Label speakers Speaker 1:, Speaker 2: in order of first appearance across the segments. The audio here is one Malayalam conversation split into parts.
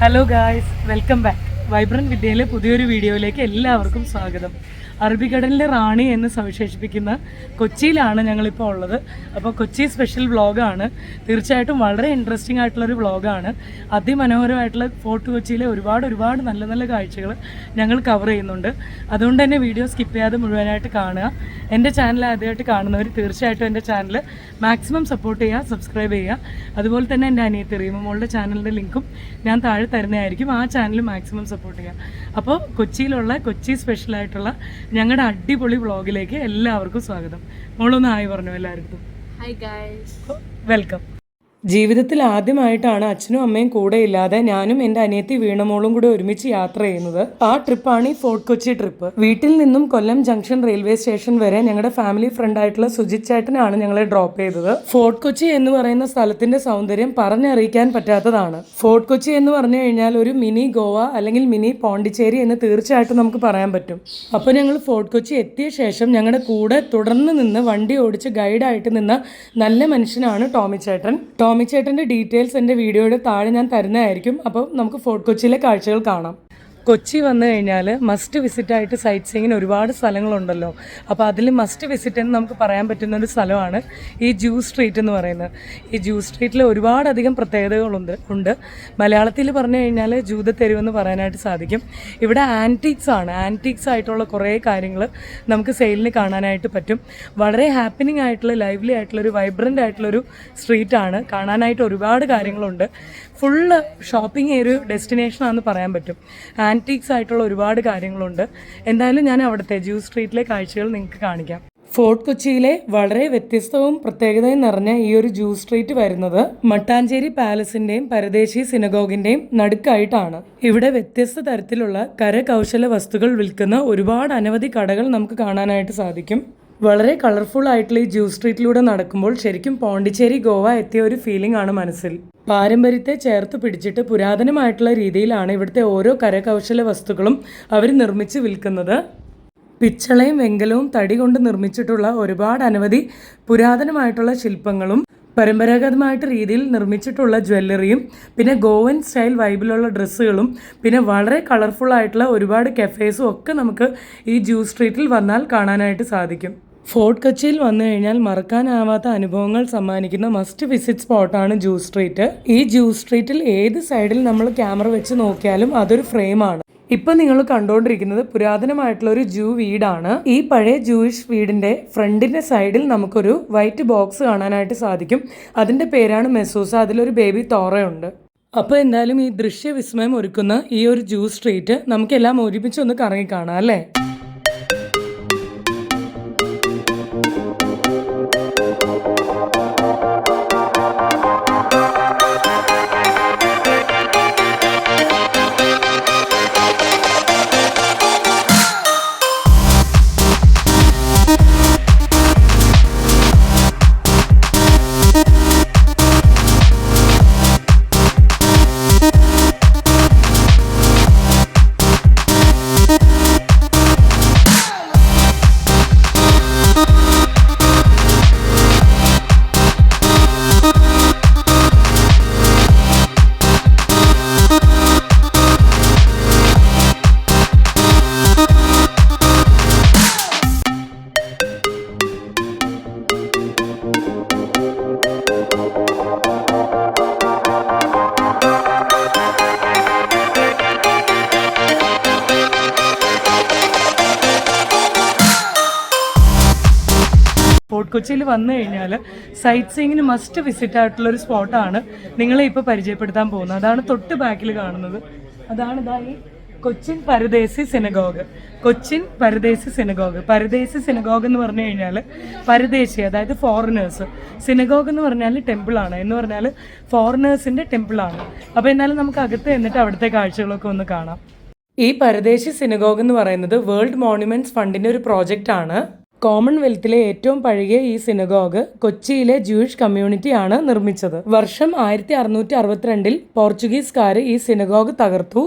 Speaker 1: Hello guys, welcome back. Vibrant വിദ്യയിലെ പുതിയൊരു വീഡിയോയിലേക്ക് എല്ലാവർക്കും സ്വാഗതം. അറബിക്കടലിലെ റാണി എന്ന് സവിശേഷിപ്പിക്കുന്ന കൊച്ചിയിലാണ് ഞങ്ങളിപ്പോൾ ഉള്ളത്. അപ്പോൾ കൊച്ചി സ്പെഷ്യൽ വ്ളോഗാണ്. തീർച്ചയായിട്ടും വളരെ ഇൻട്രസ്റ്റിംഗ് ആയിട്ടുള്ളൊരു വ്ളോഗാണ്. അതിമനോഹരമായിട്ടുള്ള ഫോർട്ട് കൊച്ചിയിലെ ഒരുപാട് നല്ല നല്ല കാഴ്ചകൾ ഞങ്ങൾ കവർ ചെയ്യുന്നുണ്ട്. അതുകൊണ്ട് തന്നെ വീഡിയോ സ്കിപ്പ് ചെയ്യാതെ മുഴുവനായിട്ട് കാണുക. എൻ്റെ ചാനൽ ആദ്യമായിട്ട് കാണുന്നവർ തീർച്ചയായിട്ടും എൻ്റെ ചാനൽ മാക്സിമം സപ്പോർട്ട് ചെയ്യുക, സബ്സ്ക്രൈബ് ചെയ്യുക. അതുപോലെ തന്നെ എൻ്റെ അനിയത്തി റീമോളുടെ ചാനലിൻ്റെ ലിങ്കും ഞാൻ താഴെ തരുന്നതായിരിക്കും. ആ ചാനൽ മാക്സിമം സപ്പോർട്ട് ചെയ്യുക. അപ്പോൾ കൊച്ചിയിലുള്ള കൊച്ചി സ്പെഷ്യലായിട്ടുള്ള ഞങ്ങളുടെ അടിപൊളി വ്ളോഗിലേക്ക് എല്ലാവർക്കും സ്വാഗതം. മോളൊന്ന് ഹായ് പറഞ്ഞു എല്ലാവർക്കും.
Speaker 2: Hi guys,
Speaker 1: welcome. ജീവിതത്തിൽ ആദ്യമായിട്ടാണ് അച്ഛനും അമ്മയും കൂടെ ഇല്ലാതെ ഞാനും എൻ്റെ അനിയത്തി വീണമോളും കൂടെ ഒരുമിച്ച് യാത്ര ചെയ്യുന്നത്. ആ ട്രിപ്പാണ് ഈ ഫോർട്ട് കൊച്ചി ട്രിപ്പ്. വീട്ടിൽ നിന്നും കൊല്ലം ജംഗ്ഷൻ റെയിൽവേ സ്റ്റേഷൻ വരെ ഞങ്ങളുടെ ഫാമിലി ഫ്രണ്ട് ആയിട്ടുള്ള സുജിത് ചേട്ടനാണ് ഞങ്ങളെ ഡ്രോപ്പ് ചെയ്തത്. ഫോർട്ട് കൊച്ചി എന്ന് പറയുന്ന സ്ഥലത്തിന്റെ സൗന്ദര്യം പറഞ്ഞറിയിക്കാൻ പറ്റാത്തതാണ്. ഫോർട്ട് കൊച്ചി എന്ന് പറഞ്ഞു കഴിഞ്ഞാൽ ഒരു മിനി ഗോവ അല്ലെങ്കിൽ മിനി പോണ്ടിച്ചേരി എന്ന് തീർച്ചയായിട്ടും നമുക്ക് പറയാൻ പറ്റും. അപ്പോൾ ഞങ്ങൾ ഫോർട്ട് കൊച്ചി എത്തിയ ശേഷം ഞങ്ങളുടെ കൂടെ തുടർന്ന് നിന്ന് വണ്ടി ഓടിച്ച് ഗൈഡായിട്ട് നിന്ന നല്ല മനുഷ്യനാണ് ടോമി ചേട്ടൻ. ടോമി ചേട്ടൻ്റെ ഡീറ്റെയിൽസ് എൻ്റെ വീഡിയോയുടെ താഴെ ഞാൻ തരുന്നതായിരിക്കും. അപ്പോൾ നമുക്ക് ഫോർട്ട് കൊച്ചിയിലെ കാഴ്ചകൾ കാണാം. കൊച്ചി വന്നു കഴിഞ്ഞാൽ മസ്റ്റ് വിസിറ്റായിട്ട് സൈറ്റ് സീയിങ്ങിന് ഒരുപാട് സ്ഥലങ്ങളുണ്ടല്ലോ. അപ്പോൾ അതിൽ മസ്റ്റ് വിസിറ്റ് എന്ന് നമുക്ക് പറയാൻ പറ്റുന്ന ഒരു സ്ഥലമാണ് ഈ ജൂ സ്ട്രീറ്റ് എന്ന് പറയുന്നത്. ഈ ജൂ സ്ട്രീറ്റിൽ ഒരുപാടധികം പ്രത്യേകതകളുണ്ട്. മലയാളത്തിൽ പറഞ്ഞു കഴിഞ്ഞാൽ ജൂതത്തെരുവെന്ന് പറയാനായിട്ട് സാധിക്കും. ഇവിടെ ആൻറ്റീക്സ് ആയിട്ടുള്ള കുറേ കാര്യങ്ങൾ നമുക്ക് സെയിലിന് കാണാനായിട്ട് പറ്റും. വളരെ ഹാപ്പനിങ് ആയിട്ടുള്ള ലൈവ്ലി ആയിട്ടുള്ളൊരു വൈബ്രൻ്റ് ആയിട്ടുള്ളൊരു സ്ട്രീറ്റാണ്. കാണാനായിട്ട് ഒരുപാട് കാര്യങ്ങളുണ്ട്. ഫുള്ള് ഷോപ്പിംഗ് ഒരു ഡെസ്റ്റിനേഷനാണെന്ന് പറയാൻ പറ്റും. ആൻറ്റീക്സ് ആയിട്ടുള്ള ഒരുപാട് കാര്യങ്ങളുണ്ട്. എന്തായാലും ഞാൻ അവിടുത്തെ ജൂ സ്ട്രീറ്റിലെ കാഴ്ചകൾ നിങ്ങൾക്ക് കാണിക്കാം. ഫോർട്ട് കൊച്ചിയിലെ വളരെ വ്യത്യസ്തവും പ്രത്യേകതയും നിറഞ്ഞ ഈ ഒരു ജൂ സ്ട്രീറ്റ് വരുന്നത് മട്ടാഞ്ചേരി പാലസിന്റെയും പരദേശി സിനഗോഗിന്റെയും നടുക്കായിട്ടാണ്. ഇവിടെ വ്യത്യസ്ത തരത്തിലുള്ള കരകൗശല വസ്തുക്കൾ വിൽക്കുന്ന ഒരുപാട് അനവധി കടകൾ നമുക്ക് കാണാനായിട്ട് സാധിക്കും. വളരെ കളർഫുൾ ആയിട്ടുള്ള ഈ ജൂ സ്ട്രീറ്റിലൂടെ നടക്കുമ്പോൾ ശരിക്കും പോണ്ടിച്ചേരി ഗോവ എത്തിയ ഒരു ഫീലിംഗ് ആണ് മനസ്സിൽ. പാരമ്പര്യത്തെ ചേർത്ത് പിടിച്ചിട്ട് പുരാതനമായിട്ടുള്ള രീതിയിലാണ് ഇവിടുത്തെ ഓരോ കരകൗശല വസ്തുക്കളും അവർ നിർമ്മിച്ച് വിൽക്കുന്നത്. പിച്ചളയും വെങ്കലവും തടി കൊണ്ട് നിർമ്മിച്ചിട്ടുള്ള ഒരുപാട് അനവധി പുരാതനമായിട്ടുള്ള ശില്പങ്ങളും പരമ്പരാഗതമായിട്ട് രീതിയിൽ നിർമ്മിച്ചിട്ടുള്ള ജ്വല്ലറിയും പിന്നെ ഗോവൻ സ്റ്റൈൽ വൈബിലുള്ള ഡ്രസ്സുകളും പിന്നെ വളരെ കളർഫുൾ ആയിട്ടുള്ള ഒരുപാട് കഫേസും ഒക്കെ നമുക്ക് ഈ ജൂ സ്ട്രീറ്റിൽ വന്നാൽ കാണാനായിട്ട് സാധിക്കും. ഫോർട്ട് കൊച്ചിയിൽ വന്നു കഴിഞ്ഞാൽ മറക്കാനാവാത്ത അനുഭവങ്ങൾ സമ്മാനിക്കുന്ന മസ്റ്റ് വിസിറ്റ് സ്പോട്ടാണ് ജൂ സ്ട്രീറ്റ്. ഈ ജൂ സ്ട്രീറ്റിൽ ഏത് സൈഡിൽ നമ്മൾ ക്യാമറ വെച്ച് നോക്കിയാലും അതൊരു ഫ്രെയിമാണ്. ഇപ്പൊ നിങ്ങൾ കണ്ടുകൊണ്ടിരിക്കുന്നത് പുരാതനമായിട്ടുള്ള ഒരു ജൂ വീടാണ്. ഈ പഴയ ജൂയിഷ് വീടിന്റെ ഫ്രണ്ടിന്റെ സൈഡിൽ നമുക്കൊരു വൈറ്റ് ബോക്സ് കാണാനായിട്ട് സാധിക്കും. അതിന്റെ പേരാണ് മെസൂസ. അതിലൊരു ബേബി തോറയുണ്ട്. അപ്പോൾ എന്തായാലും ഈ ദൃശ്യവിസ്മയം ഒരുക്കുന്ന ഈ ഒരു ജൂ സ്ട്രീറ്റ് നമുക്കെല്ലാം ഒരുമിച്ച് ഒന്ന് കറങ്ങി കാണാം അല്ലേ. ഫോർട്ട് കൊച്ചിയിൽ വന്നു കഴിഞ്ഞാൽ സൈറ്റ് സീയിങ്ങിന് മസ്റ്റ് വിസിറ്റ് ആയിട്ടുള്ളൊരു സ്പോട്ടാണ് നിങ്ങളെ ഇപ്പോൾ പരിചയപ്പെടുത്താൻ പോകുന്നത്. അതാണ് തൊട്ട് ബാക്കിൽ കാണുന്നത്. അതാണ് ഇതാ ഈ Cochin Paradesi synagogue. Cochin Paradesi synagogue. Paradesi synagogue എന്ന് പറഞ്ഞു കഴിഞ്ഞാൽ പരദേശി, അതായത് ഫോറിനേഴ്സ്. സിനഗോഗ് എന്ന് പറഞ്ഞാൽ ടെമ്പിളാണ്, എന്ന് പറഞ്ഞാൽ ഫോറിനേഴ്സിൻ്റെ ടെമ്പിളാണ്. അപ്പോൾ എന്നാലും നമുക്ക് അകത്ത് എന്നിട്ട് അവിടുത്തെ കാഴ്ചകളൊക്കെ ഒന്ന് കാണാം. ഈ പരദേശി സിനഗോഗ് എന്ന് പറയുന്നത് വേൾഡ് മോണുമെന്റ്സ് ഫണ്ടിൻ്റെ ഒരു പ്രോജക്റ്റാണ്. കോമൺവെൽത്തിലെ ഏറ്റവും പഴകിയ ഈ സിനഗോഗ് കൊച്ചിയിലെ ജൂയിഷ് കമ്മ്യൂണിറ്റിയാണ് നിർമ്മിച്ചത്. വർഷം 1662 പോർച്ചുഗീസുകാർ ഈ സിനഗോഗ് തകർത്തു.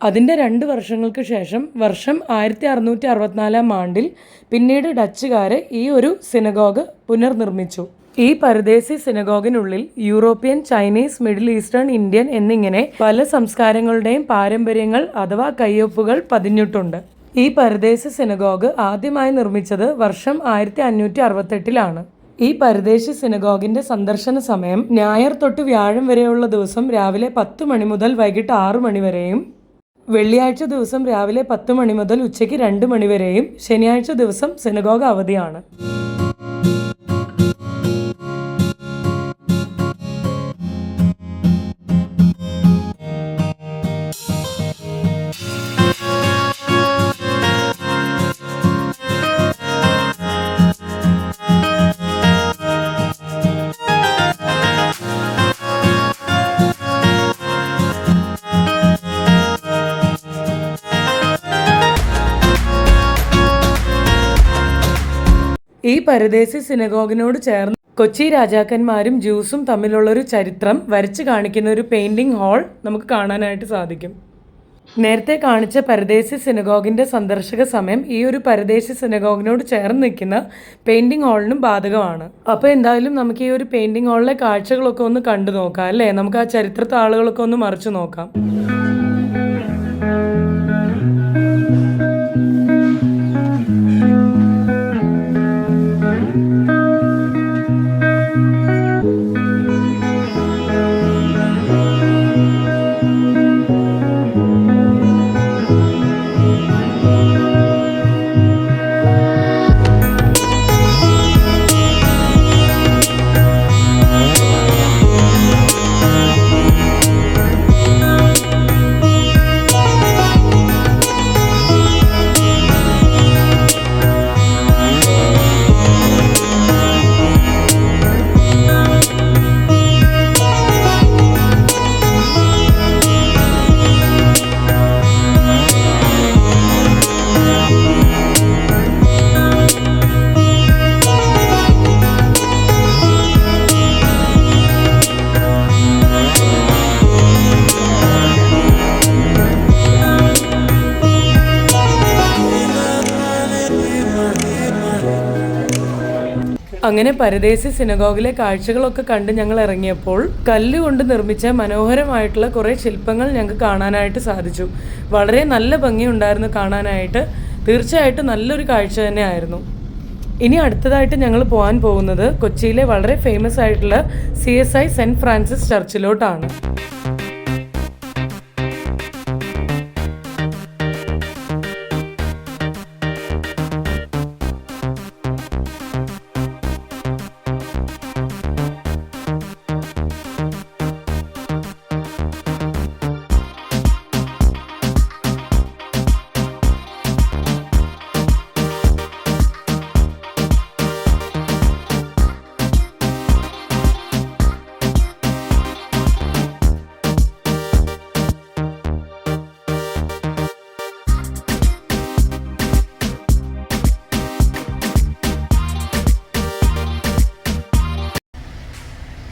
Speaker 1: അതിൻ്റെ 2 വർഷങ്ങൾക്ക് ശേഷം വർഷം 1664 പിന്നീട് ഡച്ചുകാർ ഈ ഒരു സിനഗോഗ് പുനർനിർമ്മിച്ചു. ഈ പരദേശി സിനഗോഗിനുള്ളിൽ European, Chinese, Middle Eastern, Indian എന്നിങ്ങനെ പല സംസ്കാരങ്ങളുടെയും പാരമ്പര്യങ്ങൾ അഥവാ കയ്യൊപ്പുകൾ പതിഞ്ഞിട്ടുണ്ട്. ഈ പരദേശി സിനഗോഗ് ആദ്യമായി നിർമ്മിച്ചത് വർഷം 1568 ഈ പരദേശി സിനഗോഗിന്റെ സന്ദർശന സമയം ഞായർ തൊട്ട് വ്യാഴം വരെയുള്ള ദിവസം രാവിലെ 10 മണി മുതൽ വൈകിട്ട് 6 മണി വരെയും, വെള്ളിയാഴ്ച ദിവസം രാവിലെ 10 മണി മുതൽ ഉച്ചയ്ക്ക് 2 മണി വരെയും, ശനിയാഴ്ച ദിവസം സിനഗോഗ് അവധിയാണ്. ഈ പരദേശി സിനഗോഗിനോട് ചേർന്ന് കൊച്ചി രാജാക്കന്മാരും ജ്യൂസും തമ്മിലുള്ളൊരു ചരിത്രം വരച്ച് കാണിക്കുന്ന ഒരു പെയിന്റിംഗ് ഹാൾ നമുക്ക് കാണാനായിട്ട് സാധിക്കും. നേരത്തെ കാണിച്ച പരദേശി സിനഗോഗിന്റെ സന്ദർശക സമയം ഈ ഒരു പരദേശി സിനഗോഗിനോട് ചേർന്ന് നിൽക്കുന്ന പെയിന്റിംഗ് ഹാളിനും ബാധകമാണ്. അപ്പോൾ എന്തായാലും നമുക്ക് ഈ ഒരു പെയിന്റിംഗ് ഹാളിലെ കാഴ്ചകളൊക്കെ ഒന്ന് കണ്ടു നോക്കാം അല്ലേ? നമുക്ക് ആ ചരിത്ര താളുകളൊക്കെ ഒന്ന് മറിച്ചു നോക്കാം. അങ്ങനെ പരദേശി സിനഗോഗിലെ കാഴ്ചകളൊക്കെ കണ്ട് ഞങ്ങൾ ഇറങ്ങിയപ്പോൾ കല്ലുകൊണ്ട് നിർമ്മിച്ച മനോഹരമായിട്ടുള്ള കുറേ ശില്പങ്ങൾ ഞങ്ങൾക്ക് കാണാനായിട്ട് സാധിച്ചു. വളരെ നല്ല ഭംഗിയുണ്ടായിരുന്നു കാണാനായിട്ട്. തീർച്ചയായിട്ടും നല്ലൊരു കാഴ്ച തന്നെയായിരുന്നു. ഇനി അടുത്തതായിട്ട് ഞങ്ങൾ പോകാൻ പോകുന്നത് കൊച്ചിയിലെ വളരെ ഫേമസ് ആയിട്ടുള്ള CSI സെൻറ്റ് ഫ്രാൻസിസ് ചർച്ചിലോട്ടാണ്.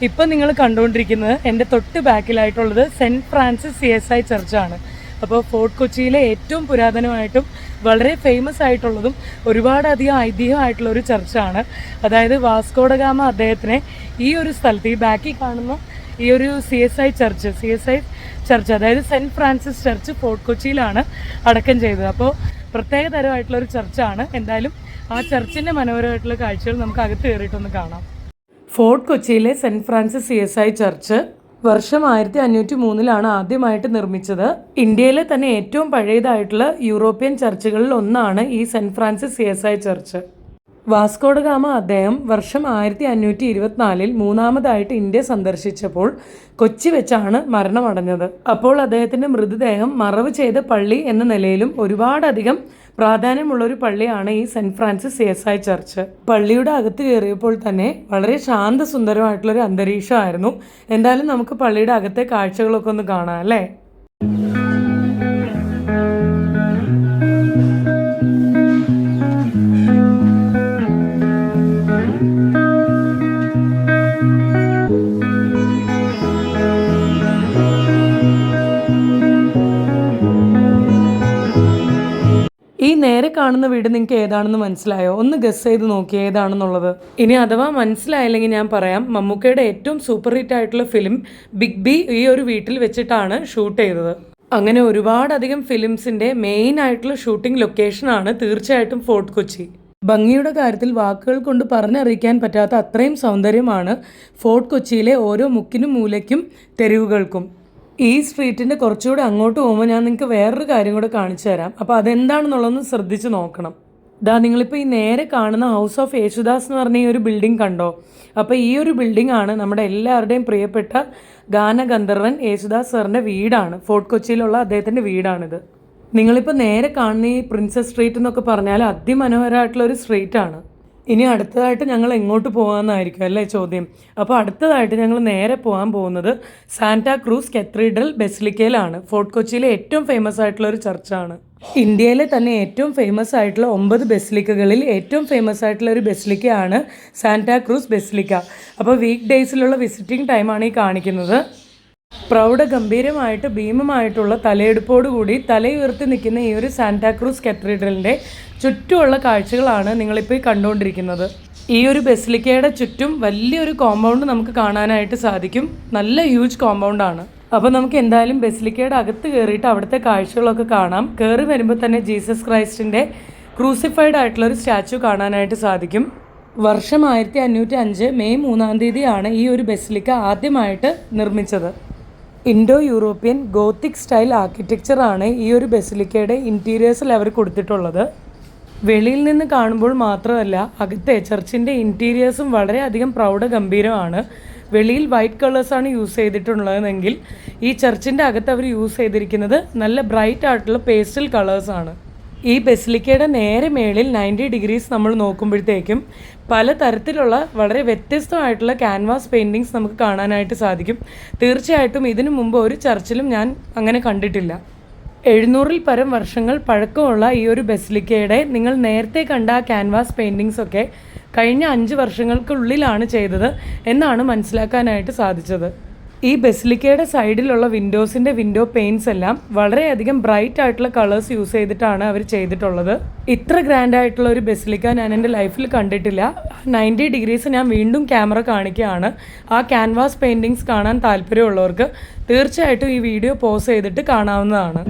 Speaker 1: ഇപ്പം നിങ്ങൾ കണ്ടുകൊണ്ടിരിക്കുന്നത് എൻ്റെ തൊട്ട് ബാക്കിലായിട്ടുള്ളത് സെൻറ്റ് ഫ്രാൻസിസ് CSI ചർച്ചാണ്. അപ്പോൾ ഫോർട്ട് കൊച്ചിയിലെ ഏറ്റവും പുരാതനമായിട്ടും വളരെ ഫേമസ് ആയിട്ടുള്ളതും ഒരുപാടധികം ഐതിഹ്യമായിട്ടുള്ള ഒരു ചർച്ചാണ്. അതായത് വാസ്കോഡഗാമ അദ്ദേഹത്തിനെ ഈ ഒരു സ്ഥലത്ത്, ഈ ബാക്കിൽ കാണുന്ന ഈ ഒരു CSI ചർച്ച് അതായത് സെൻറ്റ് ഫ്രാൻസിസ് ചർച്ച് ഫോർട്ട് കൊച്ചിയിലാണ് അടക്കം ചെയ്തത്. അപ്പോൾ പ്രത്യേക തരമായിട്ടുള്ളൊരു ചർച്ചാണ്. എന്തായാലും ആ ചർച്ചിൻ്റെ മനോഹരമായിട്ടുള്ള കാഴ്ചകൾ നമുക്ക് അകത്ത് കയറിയിട്ടൊന്ന് കാണാം. ഫോർട്ട് കൊച്ചിയിലെ സെൻറ്റ് ഫ്രാൻസിസ് CSI ചർച്ച് വർഷം 1503 ആദ്യമായിട്ട് നിർമ്മിച്ചത്. ഇന്ത്യയിലെ തന്നെ ഏറ്റവും പഴയതായിട്ടുള്ള യൂറോപ്യൻ ചർച്ചുകളിൽ ഒന്നാണ് ഈ saint Francis CSI church. Vasco da Gama അദ്ദേഹം വർഷം 1524 മൂന്നാമതായിട്ട് ഇന്ത്യ സന്ദർശിച്ചപ്പോൾ കൊച്ചി വെച്ചാണ് മരണമടഞ്ഞത്. അപ്പോൾ അദ്ദേഹത്തിൻ്റെ മൃതദേഹം മറവ് ചെയ്ത പള്ളി എന്ന നിലയിലും ഒരുപാടധികം പ്രാധാന്യമുള്ളൊരു പള്ളിയാണ് ഈ സെൻറ്റ് ഫ്രാൻസിസ് CSI ചർച്ച്. പള്ളിയുടെ അകത്ത് കയറിയപ്പോൾ തന്നെ വളരെ ശാന്തസുന്ദരമായിട്ടുള്ളൊരു അന്തരീക്ഷമായിരുന്നു. എന്തായാലും നമുക്ക് പള്ളിയുടെ അകത്തെ കാഴ്ചകളൊക്കെ ഒന്ന് കാണാം അല്ലേ. ഈ നേരെ കാണുന്ന വീട് നിങ്ങൾക്ക് ഏതാണെന്ന് മനസ്സിലായോ? ഒന്ന് ഗസ് ചെയ്ത് നോക്കി ഏതാണെന്നുള്ളത്. ഇനി അഥവാ മനസ്സിലായില്ലെങ്കിൽ ഞാൻ പറയാം. മമ്മൂക്കയുടെ ഏറ്റവും സൂപ്പർ ഹിറ്റ് ആയിട്ടുള്ള ഫിലിം ബിഗ് ബി ഈ ഒരു വീട്ടിൽ വെച്ചിട്ടാണ് ഷൂട്ട് ചെയ്തത്. അങ്ങനെ ഒരുപാടധികം ഫിലിംസിൻ്റെ മെയിൻ ആയിട്ടുള്ള ഷൂട്ടിംഗ് ലൊക്കേഷനാണ് തീർച്ചയായിട്ടും ഫോർട്ട് കൊച്ചി. ഭംഗിയുടെ കാര്യത്തിൽ വാക്കുകൾ കൊണ്ട് പറഞ്ഞറിയിക്കാൻ പറ്റാത്ത അത്രയും സൗന്ദര്യമാണ് ഫോർട്ട് കൊച്ചിയിലെ ഓരോ മുക്കിനും മൂലയ്ക്കും തെരുവുകൾക്കും. ഈ സ്ട്രീറ്റിൻ്റെ കുറച്ചുകൂടെ അങ്ങോട്ട് പോകുമ്പോൾ ഞാൻ നിങ്ങൾക്ക് വേറൊരു കാര്യം കൂടെ കാണിച്ചു തരാം. അപ്പോൾ അതെന്താണെന്നുള്ളതൊന്ന് ശ്രദ്ധിച്ച് നോക്കണം. നിങ്ങളിപ്പോൾ ഈ നേരെ കാണുന്ന ഹൗസ് ഓഫ് യേശുദാസ് എന്ന് പറഞ്ഞ ഈ ഒരു ബിൽഡിംഗ് കണ്ടോ? അപ്പോൾ ഈ ഒരു ബിൽഡിംഗ് ആണ് നമ്മുടെ എല്ലാവരുടെയും പ്രിയപ്പെട്ട ഗാനഗന്ധർവൻ യേശുദാസ് സാറിൻ്റെ വീടാണ്. ഫോർട്ട് കൊച്ചിയിലുള്ള അദ്ദേഹത്തിൻ്റെ വീടാണിത്. നിങ്ങളിപ്പോൾ നേരെ കാണുന്ന ഈ പ്രിൻസസ് സ്ട്രീറ്റ് എന്നൊക്കെ പറഞ്ഞാൽ അതിമനോഹരമായിട്ടുള്ളൊരു സ്ട്രീറ്റാണ്. ഇനി അടുത്തതായിട്ട് ഞങ്ങൾ എങ്ങോട്ട് പോകാമെന്നായിരിക്കും അല്ലേ ചോദ്യം. അപ്പോൾ അടുത്തതായിട്ട് ഞങ്ങൾ നേരെ പോകാൻ പോകുന്നത് സാന്റാ ക്രൂസ് കത്തീഡ്രൽ ബസിലിക്കയിലാണ്. ഫോർട്ട് കൊച്ചിയിലെ ഏറ്റവും ഫേമസ് ആയിട്ടുള്ള ഒരു ചർച്ചാണ്. ഇന്ത്യയിലെ തന്നെ ഏറ്റവും ഫേമസ് ആയിട്ടുള്ള 9 ബസിലിക്കകളിൽ ഏറ്റവും ഫേമസ് ആയിട്ടുള്ള ഒരു ബസിലിക്കയാണ് സാന്റാ ക്രൂസ് ബസിലിക്ക. അപ്പോൾ വീക്ക് ഡേയ്സിലുള്ള വിസിറ്റിംഗ് ടൈമാണ് ഈ കാണിക്കുന്നത്. പ്രൗഢഗംഭീരമായിട്ട് ഭീമമായിട്ടുള്ള തലയെടുപ്പോടുകൂടി തലയുയർത്തി നിൽക്കുന്ന ഈ ഒരു സാന്റാ ക്രൂസ് കത്തീഡ്രലിൻ്റെ ചുറ്റുമുള്ള കാഴ്ചകളാണ് നിങ്ങളിപ്പോൾ കണ്ടുകൊണ്ടിരിക്കുന്നത്. ഈ ഒരു ബസിലിക്കയുടെ ചുറ്റും വലിയൊരു കോമ്പൗണ്ട് നമുക്ക് കാണാനായിട്ട് സാധിക്കും. നല്ല ഹ്യൂജ് കോമ്പൗണ്ടാണ്. അപ്പോൾ നമുക്ക് എന്തായാലും ബസിലിക്കയുടെ അകത്ത് കയറിയിട്ട് അവിടുത്തെ കാഴ്ചകളൊക്കെ കാണാം. കയറി വരുമ്പോൾ തന്നെ ജീസസ് ക്രൈസ്റ്റിൻ്റെ ക്രൂസിഫൈഡ് ആയിട്ടുള്ളൊരു സ്റ്റാച്ചു കാണാനായിട്ട് സാധിക്കും. വർഷം 1505 മെയ് 3-ാം തീയതിയാണ് ഈ ഒരു ബസിലിക്ക ആദ്യമായിട്ട് നിർമ്മിച്ചത്. ഇൻഡോ യൂറോപ്യൻ ഗോത്തിക് സ്റ്റൈൽ ആർക്കിടെക്ചറാണ് ഈ ഒരു ബസിലിക്കയുടെ ഇൻറ്റീരിയേഴ്സിൽ അവർ കൊടുത്തിട്ടുള്ളത്. വെളിയിൽ നിന്ന് കാണുമ്പോൾ മാത്രമല്ല അകത്തെ ചർച്ചിൻ്റെ ഇൻറ്റീരിയേഴ്സും വളരെയധികം പ്രൗഢഗംഭീരമാണ്. വെളിയിൽ വൈറ്റ് കളേഴ്സാണ് യൂസ് ചെയ്തിട്ടുള്ളതെങ്കിൽ ഈ ചർച്ചിൻ്റെ അകത്ത് അവർ യൂസ് ചെയ്തിരിക്കുന്നത് നല്ല ബ്രൈറ്റ് ആയിട്ടുള്ള പേസ്റ്റൽ കളേഴ്സാണ്. ഈ ബസിലിക്കയുടെ നേരെ മേളിൽ 90 ഡിഗ്രീസ് നമ്മൾ നോക്കുമ്പോഴത്തേക്കും പല തരത്തിലുള്ള വളരെ വ്യത്യസ്തമായിട്ടുള്ള ക്യാൻവാസ് പെയിൻറ്റിങ്സ് നമുക്ക് കാണാനായിട്ട് സാധിക്കും. തീർച്ചയായിട്ടും ഇതിനു മുമ്പ് ഒരു ചർച്ചിലും ഞാൻ അങ്ങനെ കണ്ടിട്ടില്ല. 700-ൽ പരം വർഷങ്ങൾ പഴക്കമുള്ള ഈ ഒരു ബസിലിക്കയുടെ നിങ്ങൾ നേരത്തെ കണ്ട ആ ക്യാൻവാസ് പെയിൻറ്റിങ്സ് ഒക്കെ കഴിഞ്ഞ 5 വർഷങ്ങൾക്കുള്ളിലാണ് ചെയ്തത് എന്നാണ് മനസ്സിലാക്കാനായിട്ട് സാധിച്ചത്. ഈ ബസിലിക്കയുടെ സൈഡിലുള്ള വിൻഡോസിൻ്റെ വിൻഡോ പെയിൻറ്റ്സ് എല്ലാം വളരെയധികം ബ്രൈറ്റ് ആയിട്ടുള്ള കളേഴ്സ് യൂസ് ചെയ്തിട്ടാണ് അവർ ചെയ്തിട്ടുള്ളത്. ഇത്ര ഗ്രാൻഡ് ആയിട്ടുള്ള ഒരു ബസിലിക്ക ഞാൻ എൻ്റെ ലൈഫിൽ കണ്ടിട്ടില്ല. 90 ഡിഗ്രീസ് ഞാൻ വീണ്ടും ക്യാമറ കാണിക്കുകയാണ്. ആ ക്യാൻവാസ് പെയിൻറ്റിങ്സ് കാണാൻ താല്പര്യമുള്ളവർക്ക് തീർച്ചയായിട്ടും ഈ വീഡിയോ പോസ് ചെയ്തിട്ട് കാണാവുന്നതാണ്.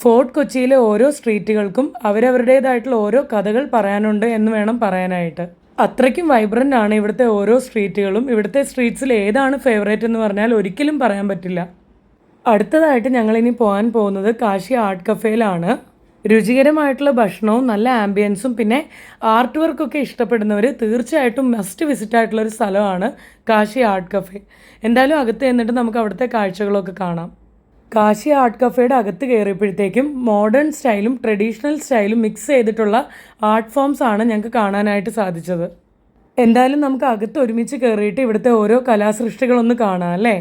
Speaker 1: ഫോർട്ട് കൊച്ചിയിലെ ഓരോ സ്ട്രീറ്റുകൾക്കും അവരവരുടേതായിട്ടുള്ള ഓരോ കഥകൾ പറയാനുണ്ട് എന്ന് വേണം പറയാനായിട്ട്. അത്രയ്ക്കും വൈബ്രൻ്റ് ആണ് ഇവിടുത്തെ ഓരോ സ്ട്രീറ്റുകളും. ഇവിടുത്തെ സ്ട്രീറ്റ്സിൽ ഏതാണ് ഫേവറേറ്റ് എന്ന് പറഞ്ഞാൽ ഒരിക്കലും പറയാൻ പറ്റില്ല. അടുത്തതായിട്ട് ഞങ്ങളിനി പോകാൻ പോകുന്നത് കാശി ആർട്ട് കഫേയിലാണ്. രുചികരമായിട്ടുള്ള ഭക്ഷണവും നല്ല ആംബിയൻസും പിന്നെ ആർട്ട് വർക്കൊക്കെ ഇഷ്ടപ്പെടുന്നവർ തീർച്ചയായിട്ടും മസ്റ്റ് വിസിറ്റ് ആയിട്ടുള്ളൊരു സ്ഥലമാണ് കാശി ആർട്ട് കഫേ. എന്തായാലും അകത്ത് ചെന്നിട്ട് നമുക്ക് അവിടുത്തെ കാഴ്ചകളൊക്കെ കാണാം. കാശി ആർട്ട് കഫേയുടെ അകത്ത് കയറിയപ്പോഴത്തേക്കും മോഡേൺ സ്റ്റൈലും ട്രഡീഷണൽ സ്റ്റൈലും മിക്സ് ചെയ്തിട്ടുള്ള ആർട്ട് ഫോംസ് ആണ് ഞങ്ങൾക്ക് കാണാനായിട്ട് സാധിച്ചത്. എന്തായാലും നമുക്ക് അകത്ത് ഒരുമിച്ച് കയറിയിട്ട് ഇവിടുത്തെ ഓരോ കലാസൃഷ്ടികളൊന്ന് കാണാം അല്ലേ.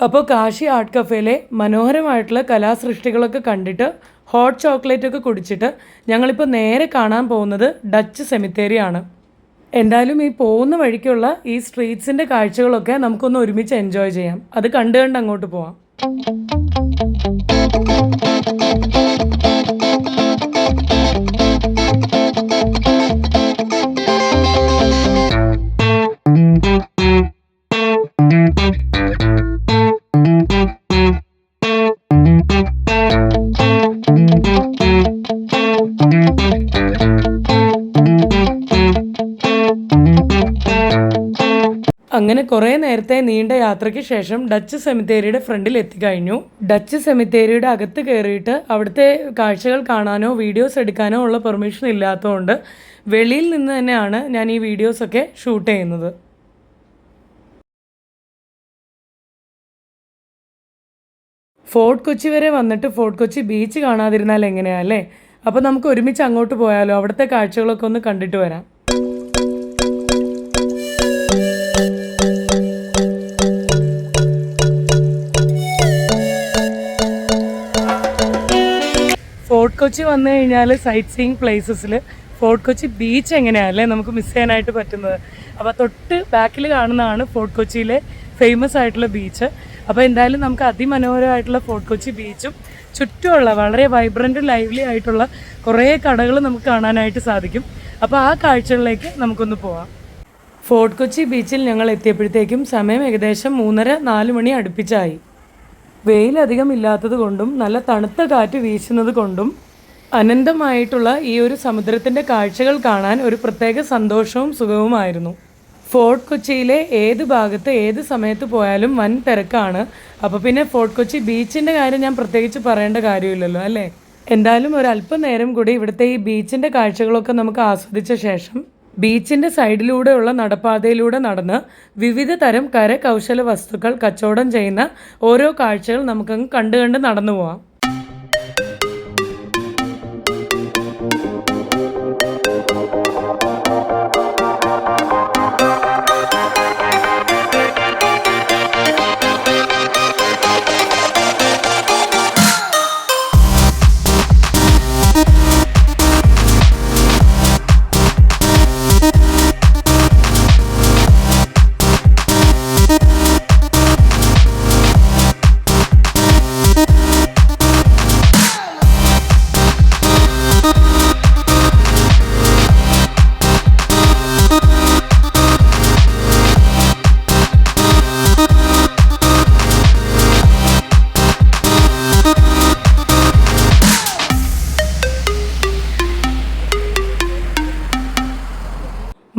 Speaker 1: അപ്പോൾ കാശി ആർട്ട് കഫേയിലെ മനോഹരമായിട്ടുള്ള കലാസൃഷ്ടികളൊക്കെ കണ്ടിട്ട് ഹോട്ട് ചോക്ലേറ്റ് ഒക്കെ കുടിച്ചിട്ട് ഞങ്ങളിപ്പോൾ നേരെ കാണാൻ പോകുന്നത് ഡച്ച് സെമിത്തേരിയാണ്. എന്തായാലും ഈ പോകുന്ന വഴിക്കുള്ള ഈ സ്ട്രീറ്റ്സിൻ്റെ കാഴ്ചകളൊക്കെ നമുക്കൊന്ന് ഒരുമിച്ച് എൻജോയ് ചെയ്യാം. അത് കണ്ട് അങ്ങോട്ട് പോവാം. അങ്ങനെ കുറേ നേരത്തെ നീണ്ട യാത്രയ്ക്ക് ശേഷം ഡച്ച് സെമിത്തേരിയുടെ ഫ്രണ്ടിൽ എത്തിക്കഴിഞ്ഞു. ഡച്ച് സെമിത്തേരിയുടെ അകത്ത് കയറിയിട്ട് അവിടുത്തെ കാഴ്ചകൾ കാണാനോ വീഡിയോസ് എടുക്കാനോ ഉള്ള പെർമിഷൻ ഇല്ലാത്തതുകൊണ്ട് വെളിയിൽ നിന്ന് തന്നെയാണ് ഞാൻ ഈ വീഡിയോസൊക്കെ ഷൂട്ട് ചെയ്യുന്നത്. ഫോർട്ട് കൊച്ചി വരെ വന്നിട്ട് ഫോർട്ട് കൊച്ചി ബീച്ച് കാണാതിരുന്നാൽ എങ്ങനെയാ അല്ലേ. അപ്പോൾ നമുക്ക് ഒരുമിച്ച് അങ്ങോട്ട് പോയാലോ, അവിടുത്തെ കാഴ്ചകളൊക്കെ ഒന്ന് കണ്ടിട്ട് വരാം. ഫോർട്ട് കൊച്ചി വന്നു കഴിഞ്ഞാൽ സൈറ്റ് സീയിങ് പ്ലേസസിൽ ഫോർട്ട് കൊച്ചി ബീച്ച് എങ്ങനെയാണല്ലേ നമുക്ക് മിസ് ചെയ്യാനായിട്ട് പറ്റുന്നത്. അപ്പോൾ തൊട്ട് ബാക്കിൽ കാണുന്നതാണ് ഫോർട്ട് കൊച്ചിയിലെ ഫേമസ് ആയിട്ടുള്ള ബീച്ച്. അപ്പോൾ എന്തായാലും നമുക്ക് അതിമനോഹരമായിട്ടുള്ള ഫോർട്ട് കൊച്ചി ബീച്ചും ചുറ്റുമുള്ള വളരെ വൈബ്രൻറ്റും ലൈവ്ലി ആയിട്ടുള്ള കുറേ കടകൾ നമുക്ക് കാണാനായിട്ട് സാധിക്കും. അപ്പോൾ ആ കാഴ്ചകളിലേക്ക് നമുക്കൊന്ന് പോവാം. ഫോർട്ട് കൊച്ചി ബീച്ചിൽ ഞങ്ങൾ എത്തിയപ്പോഴത്തേക്കും സമയം ഏകദേശം 3:30-4 മണി അടുപ്പിച്ചായി. വെയിലധികം ഇല്ലാത്തത് കൊണ്ടും നല്ല തണുത്ത കാറ്റ് വീശുന്നത് കൊണ്ടും അനന്തമായിട്ടുള്ള ഈ ഒരു സമുദ്രത്തിൻ്റെ കാഴ്ചകൾ കാണാൻ ഒരു പ്രത്യേക സന്തോഷവും സുഖവുമായിരുന്നു. ഫോർട്ട് കൊച്ചിയിലെ ഏത് ഭാഗത്ത് ഏത് സമയത്ത് പോയാലും വൻ തിരക്കാണ്. അപ്പോൾ പിന്നെ ഫോർട്ട് കൊച്ചി ബീച്ചിൻ്റെ കാര്യം ഞാൻ പ്രത്യേകിച്ച് പറയേണ്ട കാര്യമില്ലല്ലോ അല്ലേ. എന്തായാലും ഒരല്പനേരം കൂടി ഇവിടുത്തെ ഈ ബീച്ചിൻ്റെ കാഴ്ചകളൊക്കെ നമുക്ക് ആസ്വദിച്ച ശേഷം ബീച്ചിൻ്റെ സൈഡിലൂടെയുള്ള നടപ്പാതയിലൂടെ നടന്ന് വിവിധ തരം കരകൗശല വസ്തുക്കൾ കച്ചവടം ചെയ്യുന്ന ഓരോ കാഴ്ചകൾ നമുക്കങ്ങ് കണ്ട് നടന്നു പോവാം.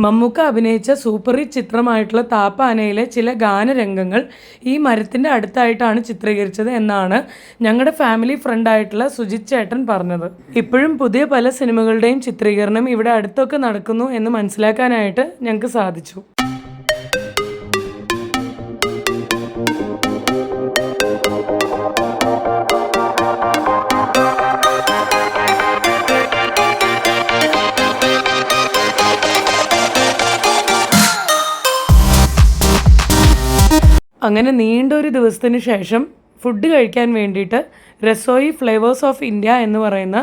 Speaker 1: മമ്മൂക്ക അഭിനയിച്ച സൂപ്പർ ഹിറ്റ് ചിത്രമായിട്ടുള്ള താപ്പാനയിലെ ചില ഗാനരംഗങ്ങൾ ഈ മരത്തിൻ്റെ അടുത്തായിട്ടാണ് ചിത്രീകരിച്ചത് എന്നാണ് ഞങ്ങളുടെ ഫാമിലി ഫ്രണ്ടായിട്ടുള്ള സുജിത് ചേട്ടൻ പറഞ്ഞത്. ഇപ്പോഴും പുതിയ പല സിനിമകളുടെയും ചിത്രീകരണം ഇവിടെ അടുത്തൊക്കെ നടക്കുന്നു എന്ന് മനസ്സിലാക്കാനായിട്ട് ഞങ്ങൾക്ക് സാധിച്ചു. അങ്ങനെ നീണ്ടൊരു ദിവസത്തിന് ശേഷം ഫുഡ് കഴിക്കാൻ വേണ്ടിയിട്ട് റസോയി ഫ്ലേവേഴ്സ് ഓഫ് ഇന്ത്യ എന്ന് പറയുന്ന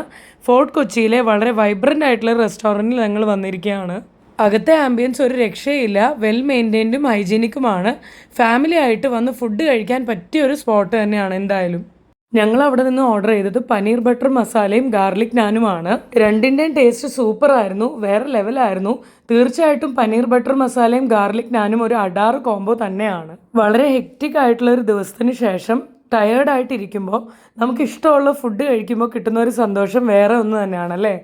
Speaker 1: ഫോർട്ട് കൊച്ചിയിലെ വളരെ വൈബ്രൻ്റ് ആയിട്ടുള്ള റെസ്റ്റോറൻറ്റിൽ ഞങ്ങൾ വന്നിരിക്കുകയാണ്. അകത്തെ ആംബിയൻസ് ഒരു രക്ഷയില്ല, വെൽ മെയിൻറ്റെയിൻഡും ഹൈജീനിക്കുമാണ്. ഫാമിലി ആയിട്ട് വന്ന് ഫുഡ് കഴിക്കാൻ പറ്റിയ ഒരു സ്പോട്ട് തന്നെയാണ് എന്തായാലും. ഞങ്ങൾ അവിടെ നിന്ന് ഓർഡർ ചെയ്തത് പനീർ ബട്ടർ മസാലയും ഗാർലിക് നാനുമാണ്. രണ്ടിൻ്റെയും ടേസ്റ്റ് സൂപ്പർ ആയിരുന്നു, വേറെ ലെവലായിരുന്നു. തീർച്ചയായിട്ടും പനീർ ബട്ടർ മസാലയും ഗാർലിക് നാനും ഒരു അഡാറ് കോംബോ തന്നെയാണ്. വളരെ ഹെക്റ്റിക് ആയിട്ടുള്ള ഒരു ദിവസത്തിന് ശേഷം ടയേർഡായിട്ടിരിക്കുമ്പോൾ നമുക്ക് ഇഷ്ടമുള്ള ഫുഡ് കഴിക്കുമ്പോൾ കിട്ടുന്ന ഒരു സന്തോഷം വേറെ ഒന്ന് തന്നെയാണല്ലേ.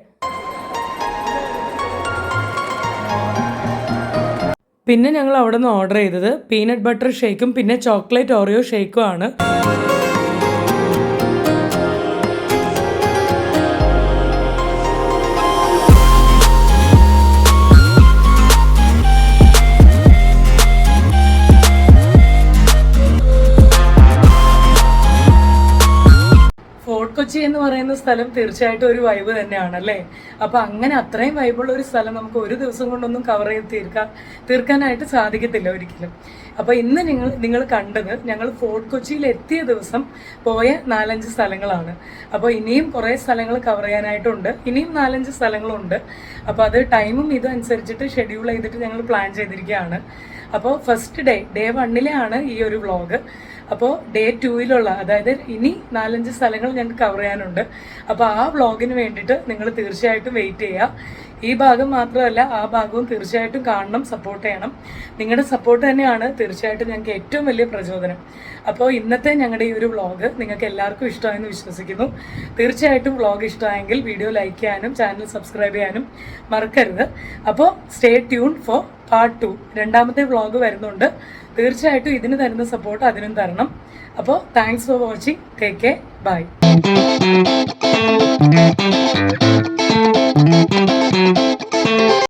Speaker 1: പിന്നെ ഞങ്ങൾ അവിടെ നിന്ന് ഓർഡർ ചെയ്തത് പീനട്ട് ബട്ടർ ഷേക്കും പിന്നെ ചോക്ലേറ്റ് ഓറിയോ ഷേക്കും ആണ്. ഫോർട്ട് കൊച്ചി എന്ന് പറയുന്ന സ്ഥലം തീർച്ചയായിട്ടും ഒരു വൈബ് തന്നെയാണല്ലേ. അപ്പോൾ അങ്ങനെ അത്രയും വൈബുള്ള ഒരു സ്ഥലം നമുക്ക് ഒരു ദിവസം കൊണ്ടൊന്നും കവർ ചെയ്ത് തീർക്കാനായിട്ട് സാധിക്കത്തില്ല ഒരിക്കലും. അപ്പോൾ ഇന്ന് നിങ്ങൾ കണ്ടത് ഞങ്ങൾ ഫോർട്ട് കൊച്ചിയിൽ എത്തിയ ദിവസം പോയ 4-5 സ്ഥലങ്ങളാണ്. അപ്പോൾ ഇനിയും കുറേ സ്ഥലങ്ങൾ കവർ ചെയ്യാനായിട്ടുണ്ട്, ഇനിയും 4-5 സ്ഥലങ്ങളുണ്ട്. അപ്പോൾ അത് ടൈമും ഇതും അനുസരിച്ചിട്ട് ഷെഡ്യൂൾ ചെയ്തിട്ട് ഞങ്ങൾ പ്ലാൻ ചെയ്തിരിക്കുകയാണ്. അപ്പോൾ ഫസ്റ്റ് ഡേ 1 ഈ ഒരു വ്ളോഗ്. അപ്പോൾ ഡേ 2 അതായത് ഇനി 4-5 സ്ഥലങ്ങൾ ഞങ്ങൾക്ക് കവർ ചെയ്യാനുണ്ട്. അപ്പോൾ ആ വ്ളോഗിന് വേണ്ടിയിട്ട് നിങ്ങൾ തീർച്ചയായിട്ടും വെയിറ്റ് ചെയ്യുക. ഈ ഭാഗം മാത്രമല്ല ആ ഭാഗവും തീർച്ചയായിട്ടും കാണണം, സപ്പോർട്ട് ചെയ്യണം. നിങ്ങളുടെ സപ്പോർട്ട് തന്നെയാണ് തീർച്ചയായിട്ടും ഞങ്ങൾക്ക് ഏറ്റവും വലിയ പ്രചോദനം. അപ്പോൾ ഇന്നത്തെ ഞങ്ങളുടെ ഈ ഒരു വ്ളോഗ് നിങ്ങൾക്ക് എല്ലാവർക്കും ഇഷ്ടമായെന്ന് വിശ്വസിക്കുന്നു. തീർച്ചയായിട്ടും വ്ളോഗ് ഇഷ്ടമായെങ്കിൽ വീഡിയോ ലൈക്ക് ചെയ്യാനും ചാനൽ സബ്സ്ക്രൈബ് ചെയ്യാനും മറക്കരുത്. അപ്പോൾ സ്റ്റേ ട്യൂൺ ഫോർ പാർട്ട് 2. രണ്ടാമത്തെ വ്ളോഗ് വരുന്നുണ്ട്. തീർച്ചയായിട്ടും ഇതിന് തരുന്ന സപ്പോർട്ട് അതിനും തരണം. അപ്പോൾ thanks for watching. Take care. By.